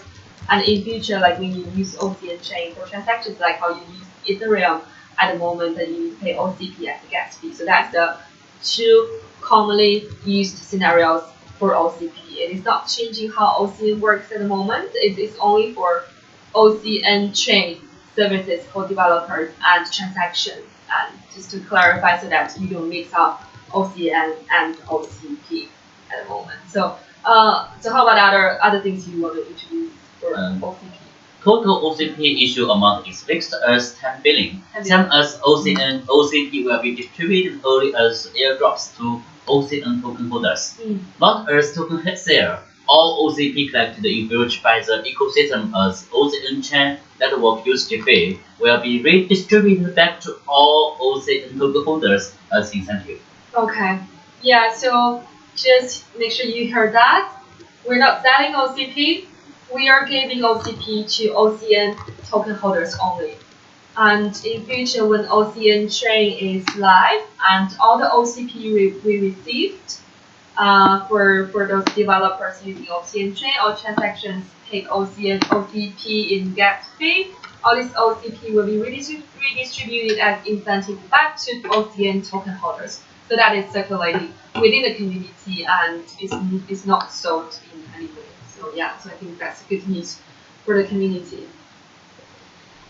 And in future, like when you use OCN chain for transactions, like how you use Ethereum at the moment, then you need to pay OCP as a gas fee. So that's the two commonly used scenarios for OCP. It is not changing how OCN works at the moment. It is only for OCN chain services for developers and transactions. And just to clarify so that you don't mix up OCN and OCP at the moment. So how about other things you want to introduce for OCP? Total OCP issue amount is fixed as 10 billion. Same as OCN, OCP will be distributed only as airdrops to OCN token holders, not as token sale. All OCP collected in future by the ecosystem as OCN chain network usage fee will be redistributed back to all OCN token holders as incentive. Okay. Yeah, so just make sure you heard that. We're not selling OCP. We are giving OCP to OCN token holders only. And in future, when OCN chain is live and all the OCP we received for those developers using OCN chain, all transactions take OCP in gas fee. All this OCP will be redistributed as incentive back to OCN token holders. So that is circulating within the community and is not sold in any way. So yeah, so I think that's good news for the community.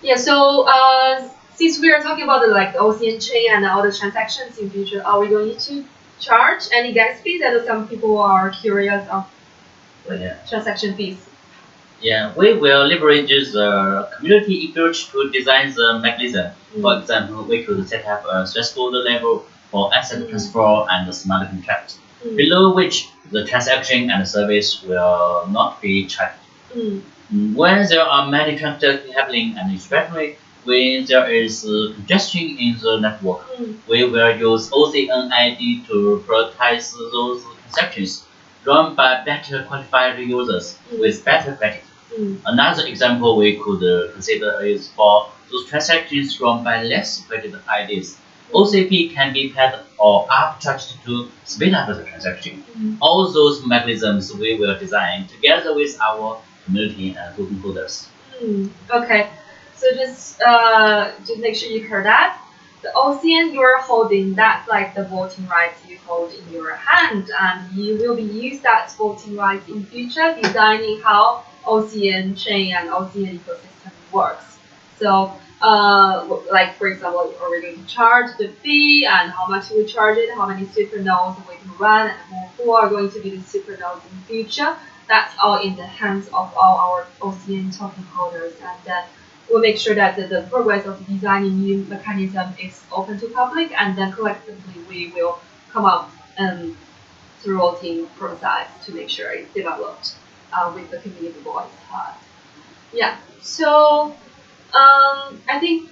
Yeah, so since we are talking about the OCN chain and all the transactions in future, are we going to charge any gas fees? I know some people are curious of transaction fees. Yeah, we will leverage the community approach to design the mechanism. For example, we could set up a threshold level for asset transfer and smart contract, below which the transaction and service will not be charged. When there are many transactions happening, and especially when there is congestion in the network, we will use OCN ID to prioritize those transactions run by better qualified users with better credit. Another example we could consider is for those transactions run by less separated IDs. OCP can be paired or arbitraged to speed up the transaction. All those mechanisms we will design together with our community and token holders. Okay, so just make sure you heard that. The OCN you're holding, that's like the voting rights you hold in your hand, and you will be use that voting rights in future designing how OCN chain and OCN ecosystem works. So, like for example, are we going to charge the fee and how much we charge it, how many super nodes we can run, and who are going to be the super nodes in future. That's all in the hands of all our OCN token holders, and then we'll make sure that the progress of designing new mechanism is open to public, and then collectively we will come up through voting process to make sure it's developed with the community voice. Yeah, so I think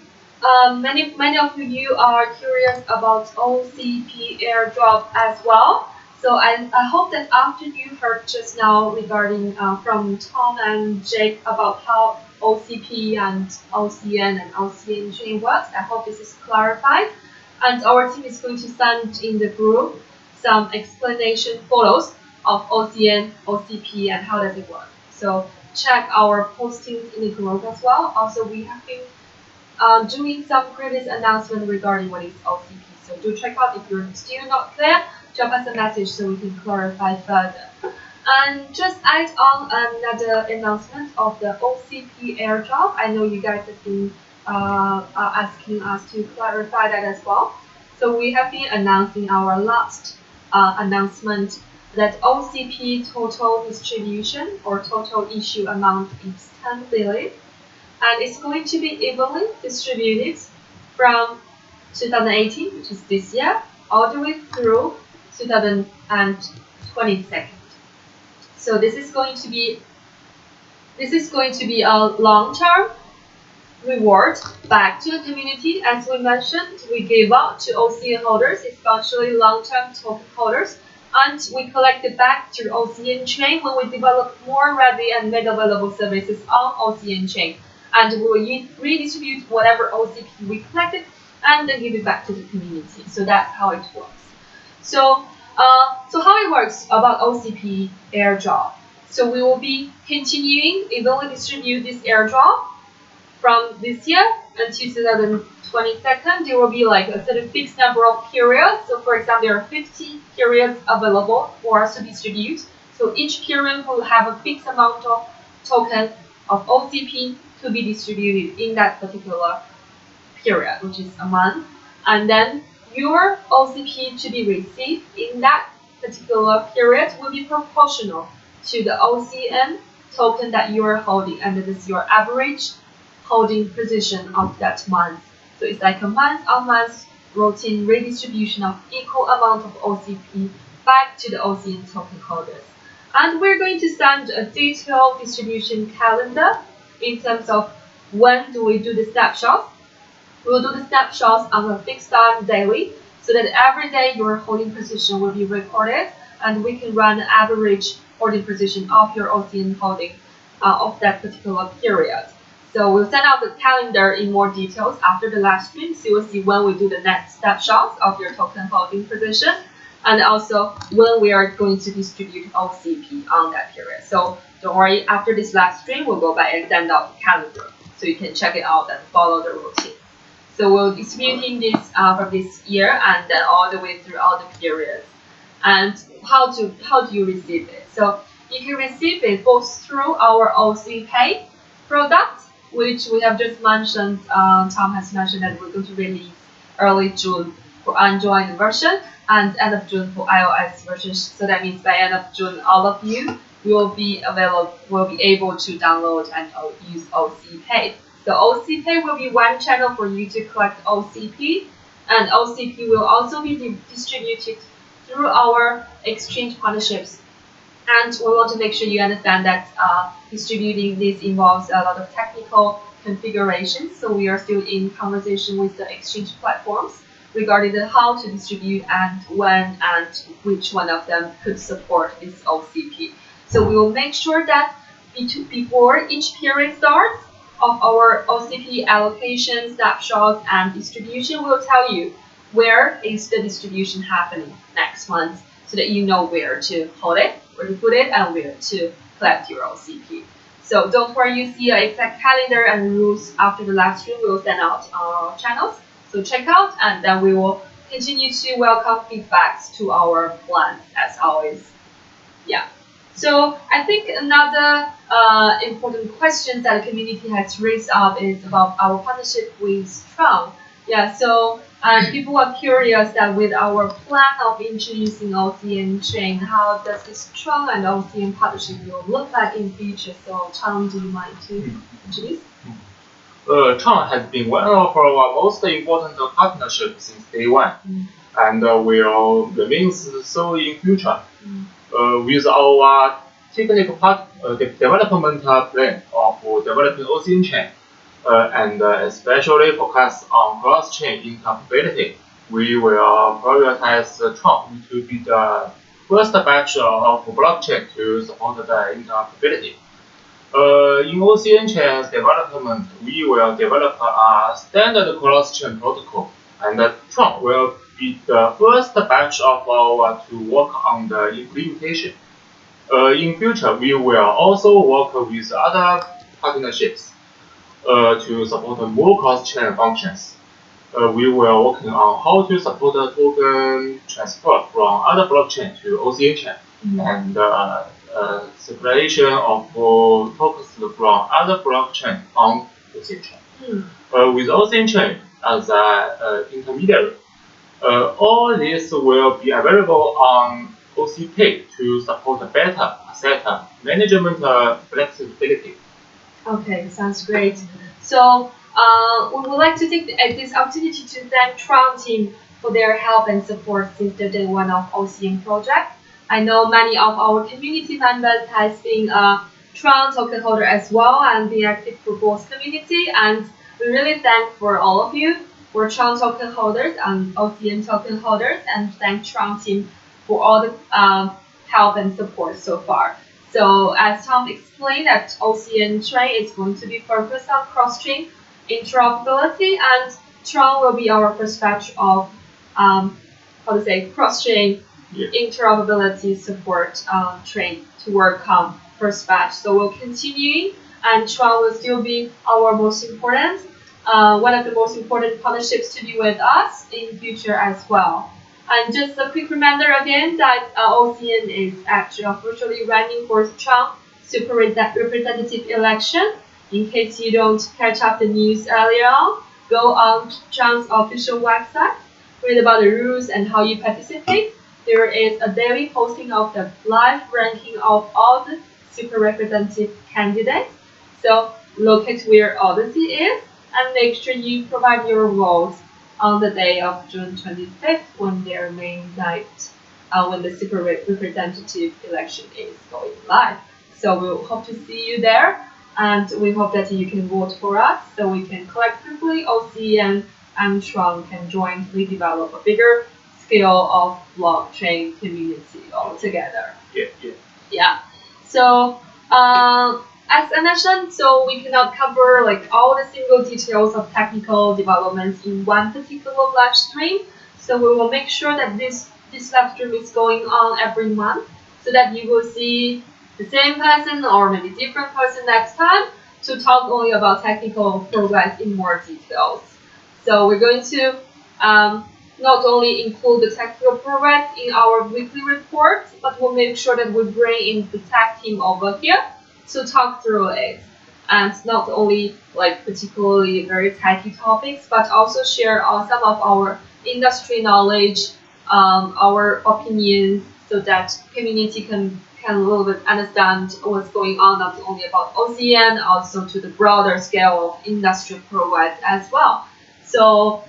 many of you are curious about OCP airdrop as well. So I hope that after you heard just now regarding from Tom and Jake about how OCP and OCN and OCN chain works, I hope this is clarified. And our team is going to send in the group some explanation photos of OCN, OCP, and how does it work. So check our postings in the group as well. Also, we have been doing some previous announcement regarding what is OCP. So do check out if you're still not clear. Drop us a message so we can clarify further. And just add on another announcement of the OCP airdrop. I know you guys have been asking us to clarify that as well. So we have been announcing our last announcement that OCP total distribution or total issue amount is 10 billion. And it's going to be evenly distributed from 2018, which is this year, all the way through 2022. So this is going to be a long-term reward back to the community. As we mentioned, we gave out to OCN holders, especially long-term token holders, and we collect it back through OCN chain when we develop more ready and made available services on OCN chain. And we will redistribute whatever OCP we collected and then give it back to the community. So that's how it works. So how it works about OCP airdrop. So we will be continuing evenly distribute this airdrop from this year until 2022. There will be like a certain fixed number of periods. So for example, there are 50 periods available for us to distribute. So each period will have a fixed amount of token of OCP to be distributed in that particular period, which is a month. And then your OCP to be received in that particular period will be proportional to the OCN token that you are holding, and this is your average holding position of that month. So it's like a month-on-month routine redistribution of equal amount of OCP back to the OCN token holders. And we're going to send a detailed distribution calendar in terms of when do we do the snapshots. We'll do the snapshots on a fixed time daily, so that every day your holding position will be recorded, and we can run the average holding position of your OCN holding of that particular period. So we'll send out the calendar in more details after the live stream, so you'll see when we do the next snapshots of your token holding position, and also when we are going to distribute OCP on that period. So don't worry, after this live stream, we'll go back and send out the calendar, so you can check it out and follow the routine. So we'll distributing this from this year and then all the way through all the periods. And how do you receive it? So you can receive it both through our OC Pay product, which we have just mentioned. Tom has mentioned that we're going to release early June for Android version and end of June for iOS version. So that means by end of June, all of you will be able to download and use OC Pay. The OC Pay will be one channel for you to collect OCP, and OCP will also be distributed through our exchange partnerships. And we want to make sure you understand that distributing this involves a lot of technical configurations. So we are still in conversation with the exchange platforms regarding how to distribute and when and which one of them could support this OCP. So we will make sure that before each period starts of our OCP allocation, snapshots, and distribution. We'll tell you where is the distribution happening next month, so that you know where to hold it, where to put it, and where to collect your OCP. So don't worry, you see an exact calendar and rules after the live stream. We will send out our channels. So check out, and then we will continue to welcome feedbacks to our plans as always. Yeah. So I think another important question that the community has raised up is about our partnership with Tron. Yeah. So people are curious that with our plan of introducing OCN chain, how does this Tron and OCN partnership will look like in future? So Tron, do you mind to introduce? Tron has been one of our most important partnerships since day one, and will remain so in future. With our technical development plan of developing OCN chain, and especially focus on cross-chain interoperability, we will prioritize Tron to be the first batch of blockchain to support the interoperability. In OCN chain's development, we will develop a standard cross-chain protocol, and Tron will be the first batch of our to work on the implementation. In future, we will also work with other partnerships to support more cross-chain functions. We will working on how to support the token transfer from other blockchain to OCN chain, and separation of tokens from other blockchain on OCN chain. With OCN chain as an intermediary, all this will be available on OCP to support better asset management flexibility. Okay, sounds great. So we would like to take this opportunity to thank Tron team for their help and support since the day one of OCN project. I know many of our community members has been a Tron token holder as well and been active for both community, and we really thank for all of you for Tron token holders and OCN token holders, and thank Tron team for all the help and support so far. So as Tom explained, that OCN chain is going to be focused on cross-chain interoperability, and Tron will be our first batch of cross-chain interoperability support train to work on first batch. So we'll continue, and Tron will still be our most important, one of the most important partnerships to be with us in future as well. And just a quick reminder again that OCN is actually officially running for Tron super representative election. In case you don't catch up the news earlier on, go on Tron's official website, read about the rules and how you participate. There is a daily posting of the live ranking of all the super representative candidates. So locate where Odyssey is and make sure you provide your vote on the day of June 25th when their main night, when the super representative election is going live. So we'll hope to see you there, and we hope that you can vote for us so we can collectively OCN and Tron can jointly develop a bigger scale of blockchain community altogether. Yeah. So as I mentioned, so we cannot cover like all the single details of technical developments in one particular live stream. So we will make sure that this live stream is going on every month, so that you will see the same person or maybe different person next time to talk only about technical progress in more details. So we're going to not only include the technical progress in our weekly report, but we'll make sure that we bring in the tech team over here to talk through it, and not only like particularly very techy topics, but also share some of our industry knowledge, our opinions, so that community can a little bit understand what's going on, not only about OCN, also to the broader scale of industry progress as well. So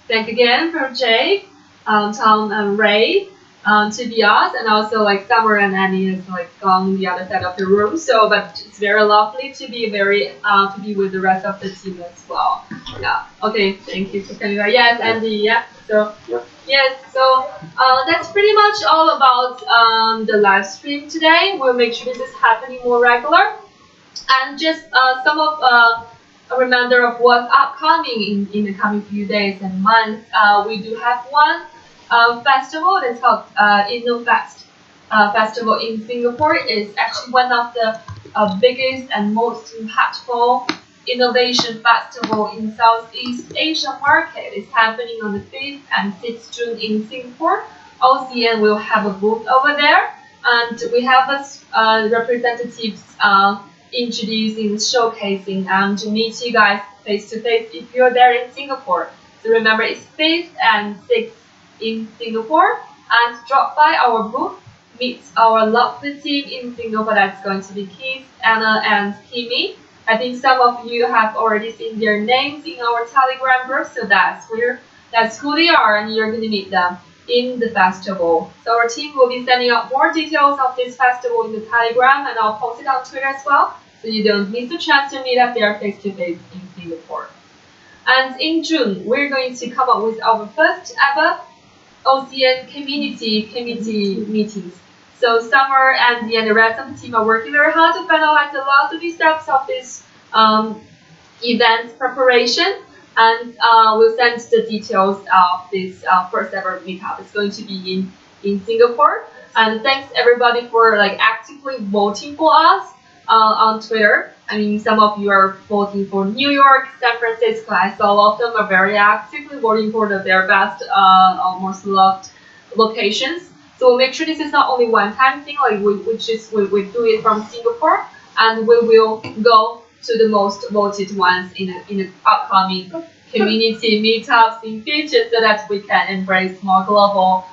thank again for Jake, Tom, and Ray. To be us, and also like Summer and Annie is like on the other side of the room. So, but it's very lovely to be to be with the rest of the team as well. Yeah. Okay. Thank you for coming by. Yes, Andy. Yeah. So yes. So that's pretty much all about the live stream today. We'll make sure this is happening more regular. And just some of a reminder of what's upcoming in the coming few days and months. We do have one festival that's called InnoFest festival in Singapore. It's actually one of the biggest and most impactful innovation festival in Southeast Asia market. It's happening on the 5th and 6th June in Singapore. OCN will have a booth over there, and we have representatives introducing, showcasing, and to meet you guys face to face if you're there in Singapore. So remember, it's 5th and 6th in Singapore, and drop by our booth, meet our lovely team in Singapore. That's going to be Keith, Anna, and Kimi. I think some of you have already seen their names in our Telegram group, so that's who they are, and you're going to meet them in the festival. So our team will be sending out more details of this festival in the Telegram, and I'll post it on Twitter as well, so you don't miss the chance to meet us there face to face in Singapore. And in June, we're going to come up with our first ever OCN community meetings. So Summer and the rest of the team are working very hard to finalize a lot of the steps of this event preparation, and we'll send the details of this first ever meetup. It's going to be in Singapore. And thanks everybody for actively voting for us on Twitter. I mean, some of you are voting for New York, San Francisco. I saw a lot of them are very actively voting for their best, most loved locations. So we'll make sure this is not only one-time thing, we do it from Singapore, and we will go to the most voted ones in the upcoming community meetups in future, so that we can embrace more global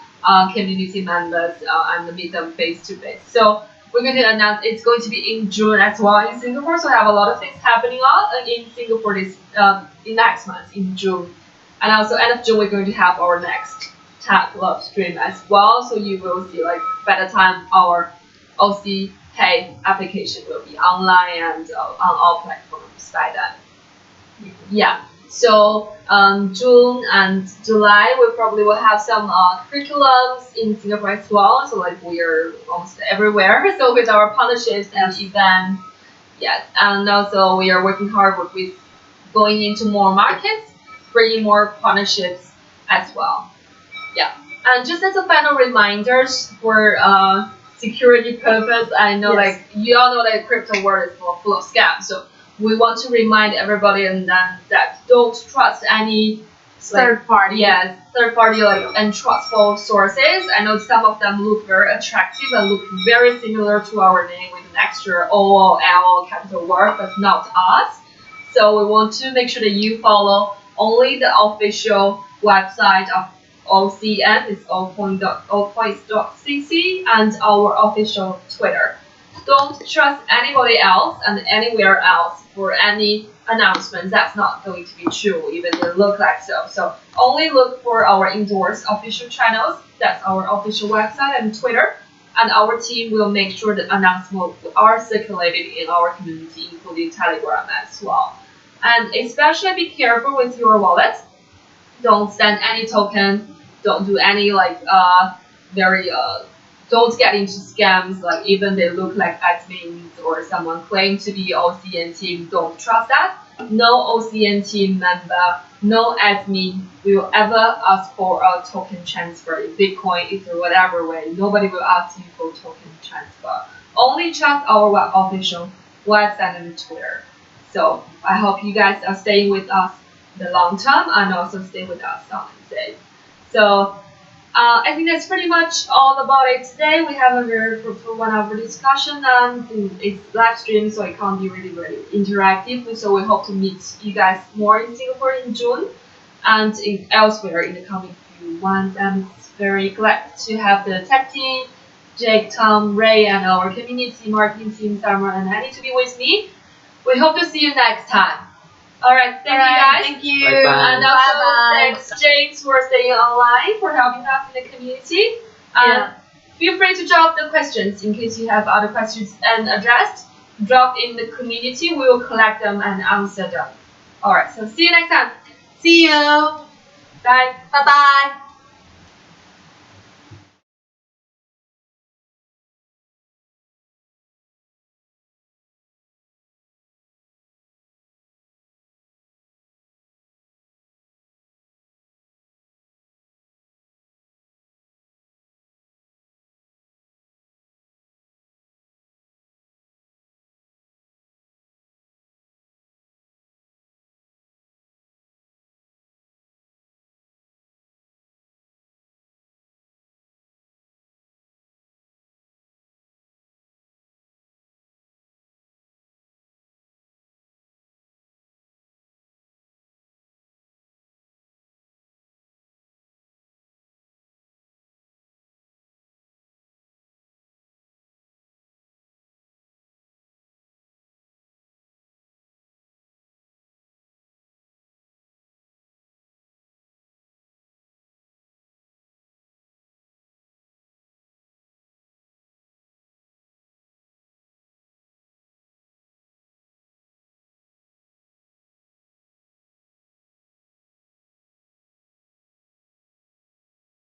community members and meet them face to face. So we're going to announce it's going to be in June as well in Singapore. So we have a lot of things happening in Singapore in next month in June, and also end of June we're going to have our next tag live stream as well. So you will see by the time our OCK application will be online and on all platforms by then. Yeah. So June and July we probably will have some curriculums in Singapore as well. So we are almost everywhere. So with our partnerships and events, yes, and also we are working hard with going into more markets, bringing more partnerships as well. Yeah, and just as a final reminders for security purpose, I know you all know that crypto world is full of scams. So we want to remind everybody that don't trust any third party and trustful sources. I know some of them look very attractive and look very similar to our name with an extra O or L capital word, but not us. So we want to make sure that you follow only the official website of OCN, it's allpoints.cc, and our official Twitter. Don't trust anybody else and anywhere else for any announcements. That's not going to be true, even if it look like so. So only look for our endorsed official channels. That's our official website and Twitter. And our team will make sure that announcements are circulated in our community, including Telegram as well. And especially be careful with your wallet. Don't send any token. Don't do any don't get into scams, even they look like admins or someone claims to be OCN team. Don't trust that. No OCN team member, no admin will ever ask for a token transfer in Bitcoin, Ether, whatever way. Nobody will ask you for token transfer. Only trust our official website and Twitter. So I hope you guys are staying with us the long term and also stay with us on today. So I think that's pretty much all about it today. We have a very fruitful 1 hour discussion, and it's live stream, so it can't be really, really interactive. So we hope to meet you guys more in Singapore in June and elsewhere in the coming few months. I'm very glad to have the tech team, Jake, Tom, Ray, and our community marketing team, Summer and Annie, to be with me. We hope to see you next time. Alright, thank you guys. Thank you. Bye-bye. And also thanks James for staying online, for helping us in the community. Feel free to drop the questions in case you have other questions unaddressed. Drop in the community, we will collect them and answer them. Alright, so see you next time. See you. Bye. Bye bye.